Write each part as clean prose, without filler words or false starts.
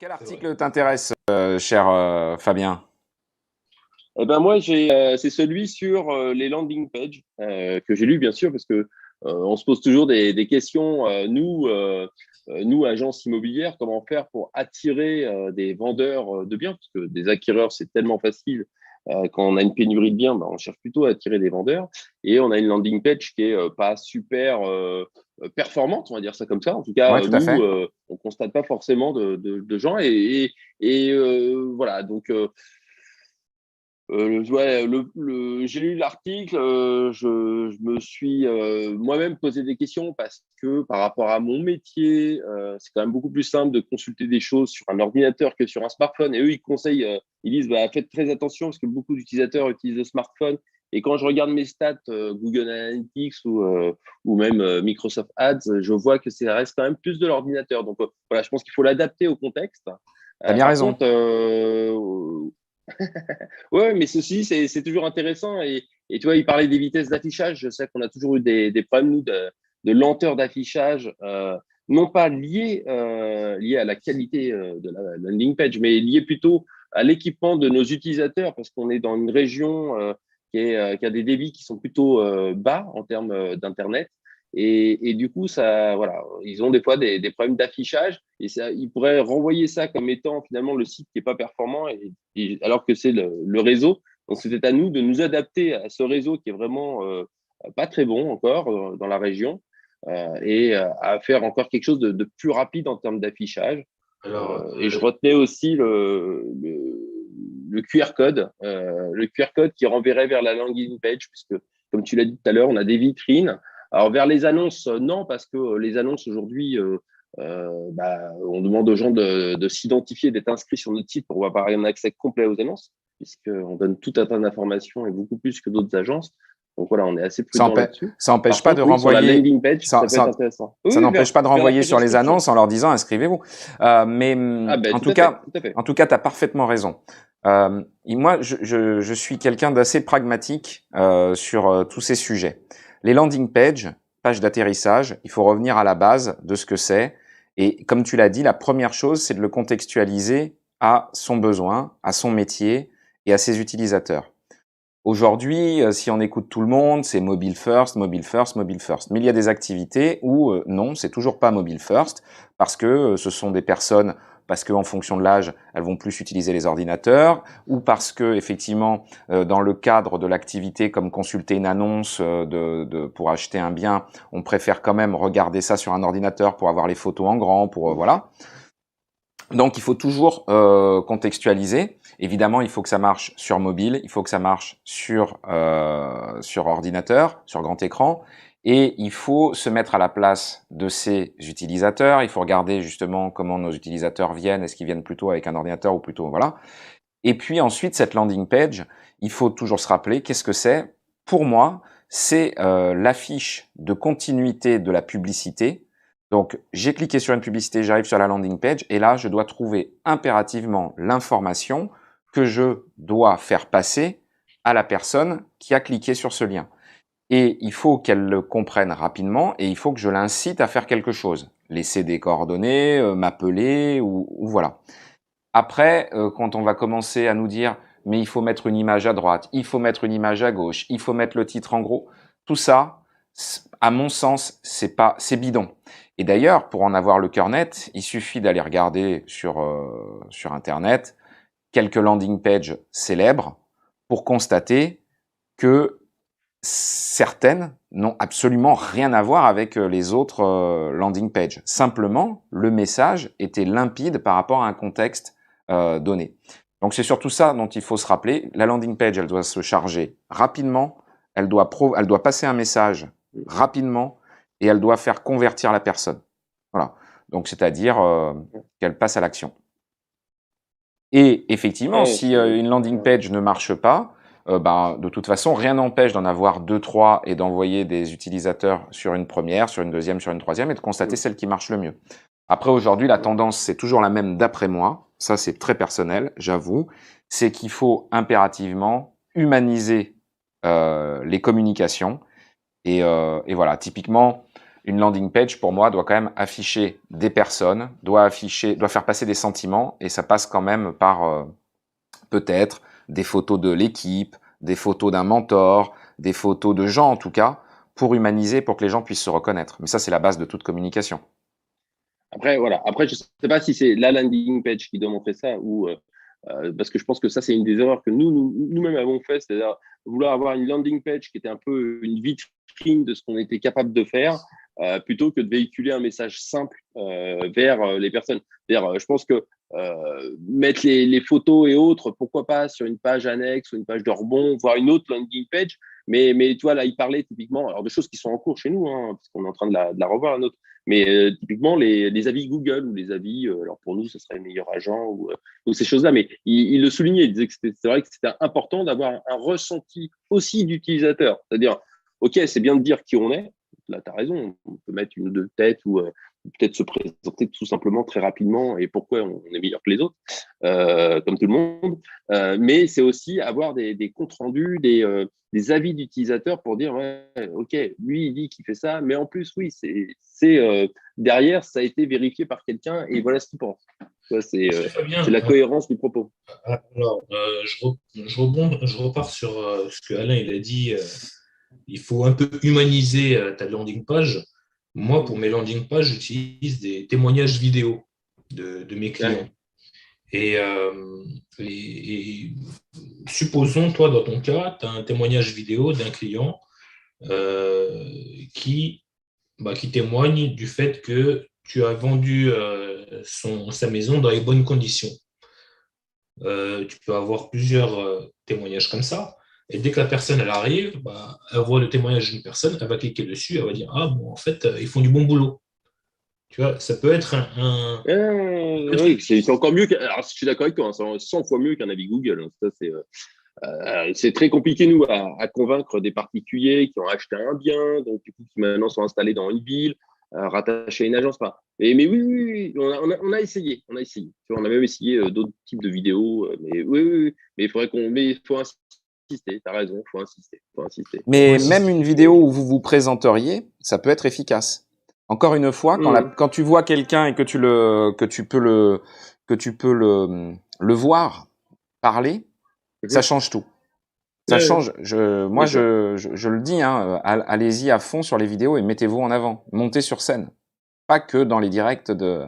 Alors, quel C'est vrai. article t'intéresse, cher Fabien? Eh ben moi, c'est celui sur les landing pages que j'ai lu, bien sûr, parce que on se pose toujours des questions. Nous, agences immobilières, comment faire pour attirer des vendeurs de biens, parce que des acquéreurs, c'est tellement facile. Quand on a une pénurie de biens, ben, on cherche plutôt à attirer des vendeurs. Et on a une landing page qui est pas super performante, on va dire ça comme ça. En tout cas, Ouais, tout à nous, fait. on constate pas forcément de gens. Voilà, donc ouais, j'ai lu l'article, je me suis moi-même posé des questions parce que par rapport à mon métier, c'est quand même beaucoup plus simple de consulter des choses sur un ordinateur que sur un smartphone. Et eux, ils conseillent, ils disent, bah, faites très attention parce que beaucoup d'utilisateurs utilisent le smartphone. Et quand je regarde mes stats, Google Analytics ou même Microsoft Ads, je vois que ça reste quand même plus de l'ordinateur. Donc voilà, je pense qu'il faut l'adapter au contexte. T'as bien Par raison. contre, ouais, mais ceci, c'est toujours intéressant. Et tu vois, il parlait des vitesses d'affichage. Je sais qu'on a toujours eu des problèmes, nous, de lenteur d'affichage, non pas liés à la qualité de la landing page, mais liés plutôt à l'équipement de nos utilisateurs, parce qu'on est dans une région qui a des débits qui sont plutôt bas en termes d'Internet. Et du coup, ça, voilà, ils ont des fois des problèmes d'affichage et ça, ils pourraient renvoyer ça comme étant finalement le site qui est pas performant alors que c'est le réseau. Donc, c'était à nous de nous adapter à ce réseau qui est vraiment pas très bon encore dans la région à faire encore quelque chose de plus rapide en termes d'affichage. Alors, Et je retenais aussi le QR code, le QR code qui renverrait vers la landing page, puisque, comme tu l'as dit tout à l'heure, on a des vitrines. Alors, vers les annonces, non, parce que les annonces aujourd'hui, bah, on demande aux gens de s'identifier, d'être inscrits sur notre site pour avoir un accès complet aux annonces, puisqu'on donne tout un tas d'informations et beaucoup plus que d'autres agences. Donc voilà, on est assez Ça prudent empê- là-dessus. ça empêche Par pas de contre, oui, sur la renvoyer. landing page, Ça, ça peut être ça, intéressant. ça Oui, n'empêche pas de vers la renvoyer page sur les d'inscription. annonces en leur disant inscrivez-vous. Mais Ah ben en tout tout à fait, cas, tout à fait. t'as parfaitement raison. Et moi, je suis quelqu'un d'assez pragmatique sur tous ces sujets. Les landing pages, pages d'atterrissage, il faut revenir à la base de ce que c'est. Et comme tu l'as dit, la première chose, c'est de le contextualiser à son besoin, à son métier et à ses utilisateurs. Aujourd'hui, si on écoute tout le monde, c'est mobile first, mobile first, mobile first. Mais il y a des activités où non, c'est toujours pas mobile first parce que ce sont des personnes, parce que en fonction de l'âge, elles vont plus utiliser les ordinateurs, ou parce que effectivement, dans le cadre de l'activité, comme consulter une annonce pour acheter un bien, on préfère quand même regarder ça sur un ordinateur pour avoir les photos en grand, pour voilà. Donc il faut toujours contextualiser. Évidemment, il faut que ça marche sur mobile, il faut que ça marche sur ordinateur, sur grand écran, et il faut se mettre à la place de ces utilisateurs. Il faut regarder justement comment nos utilisateurs viennent. Est-ce qu'ils viennent plutôt avec un ordinateur ou plutôt voilà. Et puis ensuite, cette landing page, il faut toujours se rappeler qu'est-ce que c'est. Pour moi, c'est l'affiche de continuité de la publicité. Donc, j'ai cliqué sur une publicité, j'arrive sur la landing page, et là, je dois trouver impérativement l'information que je dois faire passer à la personne qui a cliqué sur ce lien. Et il faut qu'elle le comprenne rapidement, et il faut que je l'incite à faire quelque chose. Laisser des coordonnées, m'appeler, ou voilà. Après, quand on va commencer à nous dire mais il faut mettre une image à droite, il faut mettre une image à gauche, il faut mettre le titre en gros, tout ça, à mon sens, c'est bidon. Et d'ailleurs, pour en avoir le cœur net, il suffit d'aller regarder sur Internet quelques landing pages célèbres pour constater que certaines n'ont absolument rien à voir avec les autres landing pages. Simplement, le message était limpide par rapport à un contexte donné. Donc c'est surtout ça dont il faut se rappeler. La landing page, elle doit se charger rapidement, elle doit passer un message rapidement et elle doit faire convertir la personne. Voilà. Donc c'est-à-dire qu'elle passe à l'action. Et effectivement, Ouais, si une landing page ne marche pas, de toute façon, rien n'empêche d'en avoir deux, trois et d'envoyer des utilisateurs sur une première, sur une deuxième, sur une troisième et de constater celle qui marche le mieux. Après, aujourd'hui, la tendance, c'est toujours la même d'après moi. Ça, c'est très personnel, j'avoue. C'est qu'il faut impérativement humaniser les communications. Et voilà, typiquement, Une landing page, pour moi, doit quand même afficher des personnes, doit faire passer des sentiments, et ça passe quand même par peut-être des photos de l'équipe, des photos d'un mentor, des photos de gens en tout cas, pour humaniser, pour que les gens puissent se reconnaître. Mais ça, c'est la base de toute communication. Après, voilà. Après, je ne sais pas si c'est la landing page qui doit montrer ça ou parce que je pense que ça, c'est une des erreurs que nous-mêmes avons fait, c'est-à-dire vouloir avoir une landing page qui était un peu une vitrine de ce qu'on était capable de faire, plutôt que de véhiculer un message simple vers les personnes. C'est-à-dire, je pense que mettre les photos et autres, pourquoi pas sur une page annexe ou une page de rebond, voire une autre landing page. Mais tu vois, là, il parlait typiquement, alors de choses qui sont en cours chez nous, hein, parce qu'on est en train de la revoir, la nôtre. Mais typiquement, les avis Google ou les avis, alors pour nous, ce serait le meilleur agent ou ces choses-là. Mais il le soulignait, il disait que c'est vrai que c'était important d'avoir un ressenti aussi d'utilisateur. C'est-à-dire, OK, c'est bien de dire qui on est. Là, tu as raison, on peut mettre une ou deux têtes ou peut-être se présenter tout simplement très rapidement et pourquoi on est meilleur que les autres, comme tout le monde. Mais c'est aussi avoir des comptes rendus, des avis d'utilisateurs pour dire ouais, ok, lui il dit qu'il fait ça, mais en plus oui, c'est derrière ça a été vérifié par quelqu'un et voilà ce qu'il pense. C'est la cohérence du propos. Alors, je repars sur ce que Alain il a dit. Il faut un peu humaniser ta landing page. Moi, pour mes landing pages, j'utilise des témoignages vidéo de mes clients. Et supposons, toi, dans ton cas, tu as un témoignage vidéo d'un client qui témoigne du fait que tu as vendu sa maison dans les bonnes conditions. Tu peux avoir plusieurs témoignages comme ça. Et dès que la personne elle arrive, elle voit le témoignage d'une personne, elle va cliquer dessus, elle va dire ah bon, en fait, ils font du bon boulot. Tu vois, ça peut être oui, c'est encore mieux. Alors, je suis d'accord avec toi, c'est 100 fois mieux qu'un avis Google. Ça, c'est très compliqué, nous, à convaincre des particuliers qui ont acheté un bien, donc du coup, qui maintenant sont installés dans une ville, rattachés à une agence. Mais oui, on a essayé. On a essayé. Tu vois, on a même essayé d'autres types de vidéos. Mais oui. Mais il faut insister. T'as raison, faut insister. Mais même une vidéo où vous vous présenteriez, ça peut être efficace. Encore une fois, quand tu vois quelqu'un et que tu peux le voir parler, ça change tout. Ça change. Moi, je le dis, hein, allez-y à fond sur les vidéos et mettez-vous en avant. Montez sur scène. Pas que dans les directs de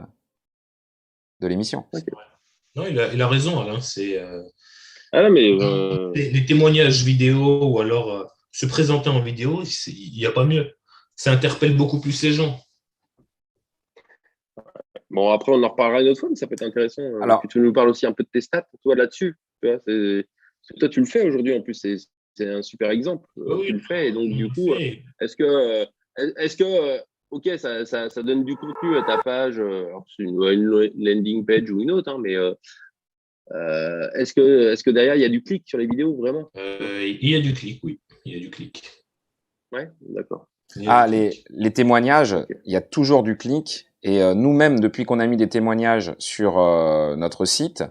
l'émission. Okay. Non, il a raison, Alain. C'est les témoignages vidéo ou alors se présenter en vidéo, il n'y a pas mieux. Ça interpelle beaucoup plus les gens. Bon, après, on en reparlera une autre fois, mais ça peut être intéressant. Alors, que tu nous parles aussi un peu de tes stats, toi, là-dessus. Tu vois, toi, tu le fais aujourd'hui, en plus, c'est un super exemple. Oui, tu le fais, et donc, du coup, est-ce que ok, ça donne du contenu à ta page, une landing page ou une autre, hein, mais est-ce que derrière, il y a du clic sur les vidéos, vraiment? Il y a du clic, oui. Il y a du clic. Ouais, d'accord. Les témoignages, il y a toujours du clic. Et nous-mêmes, depuis qu'on a mis des témoignages sur notre site,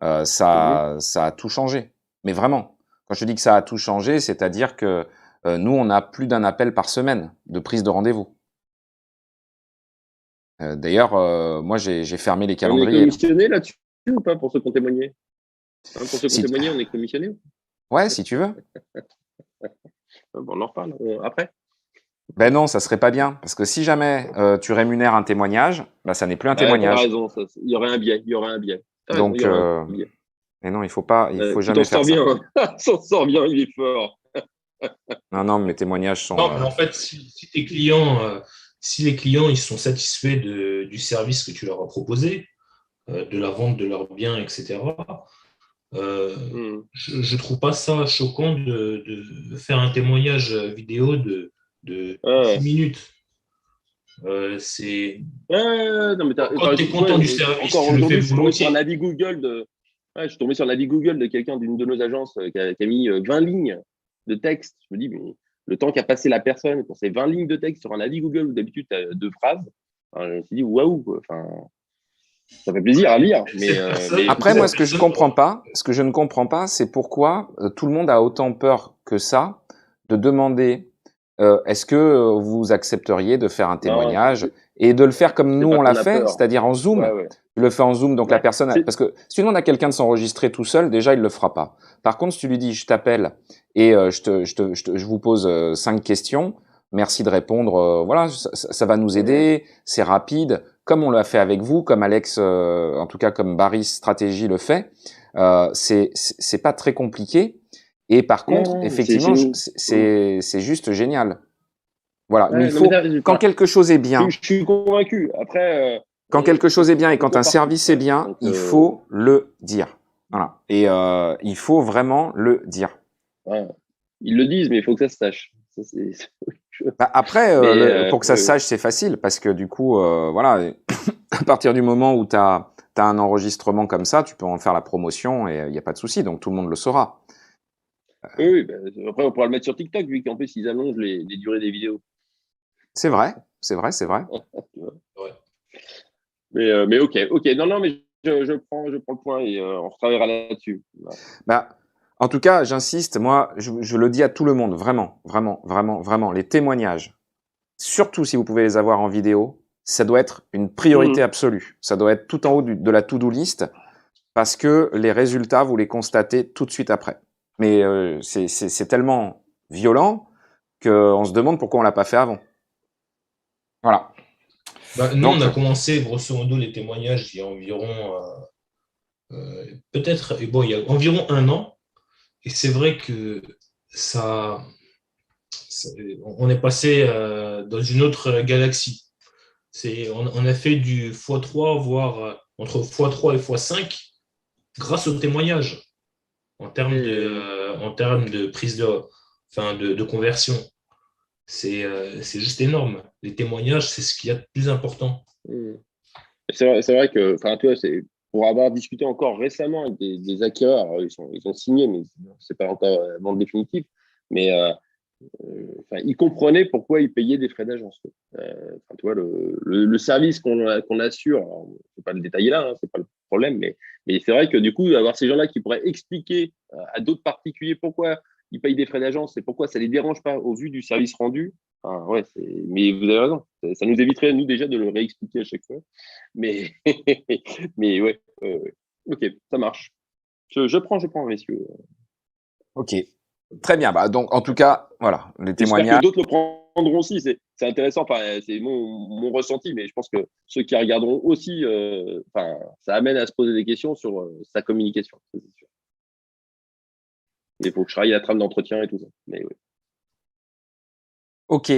ça a tout changé. Mais vraiment, quand je te dis que ça a tout changé, c'est-à-dire que nous, on a plus d'un appel par semaine de prise de rendez-vous. D'ailleurs, moi, j'ai fermé les calendriers. On est commissionné là-dessus ou pas pour ceux qui ont témoigné? Pour ceux qui ont témoigné, on est commissionné? Ouais, si tu veux. Bon, on en reparle après. Ben non, ça serait pas bien, parce que si jamais tu rémunères un témoignage, ça n'est plus un témoignage. Tu as raison, il y aurait un biais. Donc, mais non, il faut jamais faire ça. S'en sort bien, il est fort. Non, mes témoignages sont. Non, mais en fait, si tes clients, si les clients ils sont satisfaits du service que tu leur as proposé, de la vente de leurs biens, etc. Je trouve pas ça choquant de faire un témoignage vidéo de 6 minutes. C'est. Non, mais quand tu es content du service, encore tu le fais je suis tombé sur volontiers. un avis Google je suis tombé sur l'avis Google de quelqu'un d'une de nos agences qui a mis 20 lignes de texte. Je me dis, mais le temps qu'a passé la personne pour ces 20 lignes de texte sur un avis Google où d'habitude tu as 2 phrases, je me suis dit, waouh, ça fait plaisir à lire. Mais après, moi, ce que je ne comprends pas, c'est pourquoi tout le monde a autant peur que ça de demander est-ce que vous accepteriez de faire un Non, témoignage et de le faire comme nous pas on l'a qu'on a fait, peur. c'est-à-dire en Zoom. Ouais, ouais. Tu le fais en Zoom, donc la Ouais. personne, C'est- parce que si tu demandes à quelqu'un de s'enregistrer tout seul, déjà il le fera pas. Par contre, si tu lui dis je t'appelle et je vous pose 5 questions, merci de répondre, voilà, ça va nous aider, c'est rapide, comme on l'a fait avec vous, comme Alex, en tout cas comme Baris Stratégie le fait, c'est pas très compliqué. Et par Non, contre, non, mais effectivement, nous. c'est juste génial. Voilà, mais Ouais, il non, mais faut, quand enfin, quelque chose est bien, je suis convaincu. Après, quand quelque chose est bien et c'est quand un comparti. service est bien, Donc, il faut le dire. Voilà. Et il faut vraiment le dire. ouais. Ils le disent, mais il faut que ça se sache. Ça, Bah, après, Mais pour que ça se sache, c'est facile parce que du coup, voilà, à partir du moment où tu as un enregistrement comme ça, tu peux en faire la promotion et il n'y a pas de souci, donc tout le monde le saura. oui, oui, bah, après, on pourra le mettre sur TikTok, vu qu'en plus, ils allongent les durées des vidéos. C'est vrai, c'est vrai, c'est vrai. Tu vois. Ouais. Mais ok, non, non, mais je prends le point et on retravaillera là-dessus. Voilà. Bah, en tout cas, j'insiste, moi, je le dis à tout le monde, vraiment, vraiment, vraiment, vraiment, les témoignages, surtout si vous pouvez les avoir en vidéo, ça doit être une priorité absolue. Ça doit être tout en haut de la to-do list parce que les résultats, vous les constatez tout de suite après. Mais c'est tellement violent qu'on se demande pourquoi on l'a pas fait avant. Voilà. Bah, nous, Donc, on a commencé grosso modo les témoignages il y a environ, peut-être, bon, il y a environ 1 an. Et c'est vrai que ça, on est passé dans une autre galaxie. On a fait du x3, voire entre x3 et x5 grâce aux témoignages en termes de prise de conversion. C'est juste énorme. Les témoignages, c'est ce qu'il y a de plus important. C'est vrai que, enfin, tu vois, c'est pour avoir discuté encore récemment avec des acquéreurs, alors, ils ont signé, mais c'est pas encore vente définitive, mais enfin, ils comprenaient pourquoi ils payaient des frais d'agence. Enfin, tu vois, le service qu'on assure, alors, je ne vais pas le détailler là, hein, c'est pas le problème, mais c'est vrai que du coup, avoir ces gens-là qui pourraient expliquer à d'autres particuliers pourquoi ils payent des frais d'agence et pourquoi ça les dérange pas au vu du service rendu. Enfin, ouais, mais vous avez raison, ça nous éviterait, nous, déjà, de le réexpliquer à chaque fois. Mais, mais ouais, ok, ça marche. Je prends, messieurs. ok. Très bien. Bah, donc, en tout cas, voilà, les J'espère que témoignages. d'autres le prendront aussi. C'est intéressant, enfin, c'est mon ressenti, mais je pense que ceux qui regarderont aussi, enfin, ça amène à se poser des questions sur sa communication. C'est sûr. Il faut que je travaille la trame d'entretien et tout ça. Mais oui. Ok.